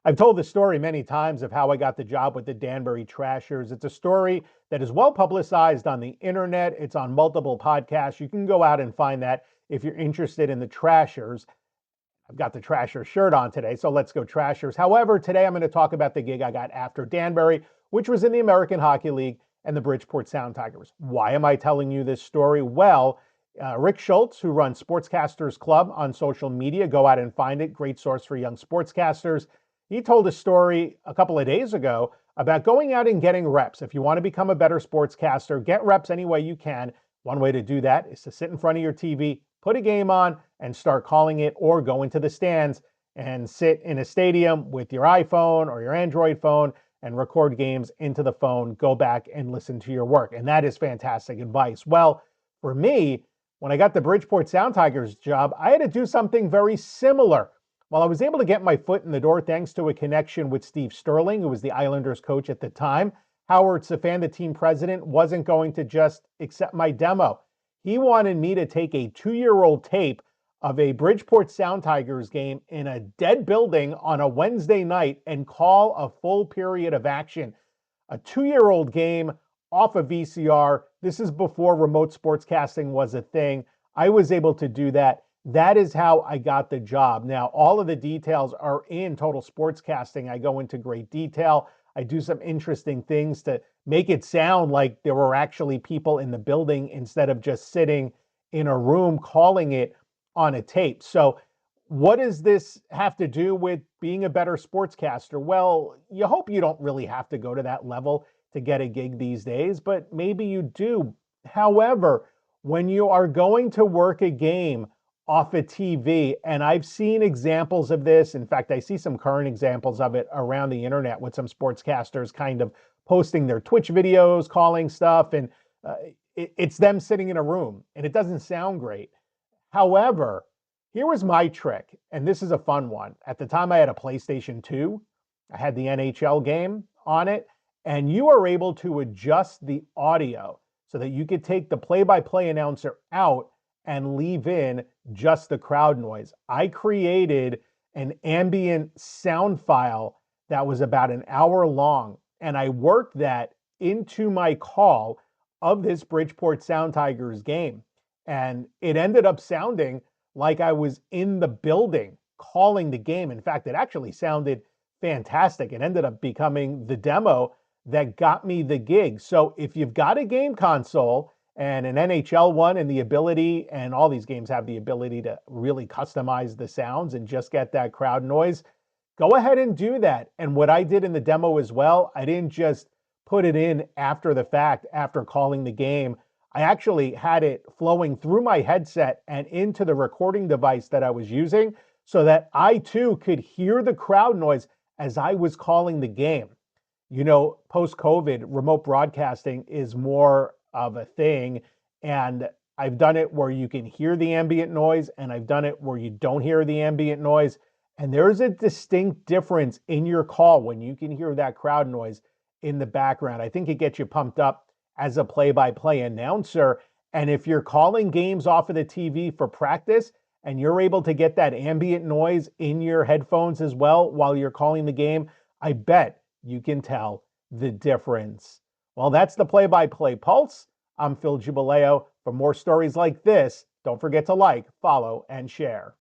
I've told the story many times of how I got the job with the Danbury Trashers. It's a story that is well publicized on the internet. It's on multiple podcasts. You can go out and find that if you're interested in the Trashers. I've got the Trasher shirt on today, so let's go Trashers. However, today I'm going to talk about the gig I got after Danbury, which was in the American Hockey League and the Bridgeport Sound Tigers. Why am I telling you this story? Well, Rick Schultz, who runs Sportscasters Club on social media, go out and find it. Great source for young sportscasters. He told a story a couple of days ago about going out and getting reps. If you want to become a better sportscaster, get reps any way you can. One way to do that is to sit in front of your TV, put a game on, and start calling it, or go into the stands and sit in a stadium with your iPhone or your Android phone and record games into the phone, go back and listen to your work. And that is fantastic advice. Well, for me, when I got the Bridgeport Sound Tigers job, I had to do something very similar. While I was able to get my foot in the door thanks to a connection with Steve Sterling, who was the Islanders coach at the time, Howard Safan, the team president, wasn't going to just accept my demo. He wanted me to take a 2-year-old tape of a Bridgeport Sound Tigers game in a dead building on a Wednesday night and call a full period of action. A 2-year-old game off of VCR. This is before remote sportscasting was a thing. I was able to do that. That is how I got the job. Now, all of the details are in Total Sportscasting. I go into great detail. I do some interesting things to make it sound like there were actually people in the building instead of just sitting in a room calling it on a tape. So what does this have to do with being a better sportscaster? Well, you hope you don't really have to go to that level to get a gig these days, but maybe you do. However, when you are going to work a game off a TV, and I've seen examples of this. In fact, I see some current examples of it around the internet with some sportscasters kind of posting their Twitch videos, calling stuff, and it's them sitting in a room, and it doesn't sound great. However, here was my trick, and this is a fun one. At the time, I had a PlayStation 2. I had the NHL game on it, and you are able to adjust the audio so that you could take the play-by-play announcer out and leave in just the crowd noise. I created an ambient sound file that was about an hour long, and I worked that into my call of this Bridgeport Sound Tigers game. And it ended up sounding like I was in the building calling the game. In fact, it actually sounded fantastic. It ended up becoming the demo that got me the gig. So if you've got a game console and an NHL one and the ability, and all these games have the ability to really customize the sounds and just get that crowd noise, go ahead and do that. And what I did in the demo as well, I didn't just put it in after the fact, after calling the game. I actually had it flowing through my headset and into the recording device that I was using so that I too could hear the crowd noise as I was calling the game. You know, post-COVID, remote broadcasting is more of a thing. And I've done it where you can hear the ambient noise, and I've done it where you don't hear the ambient noise. And there's a distinct difference in your call when you can hear that crowd noise in the background. I think it gets you pumped up as a play-by-play announcer. And if you're calling games off of the TV for practice and you're able to get that ambient noise in your headphones as well while you're calling the game, I bet you can tell the difference. Well, that's the play-by-play pulse. I'm Phil Jubileo. For more stories like this, don't forget to like, follow, and share.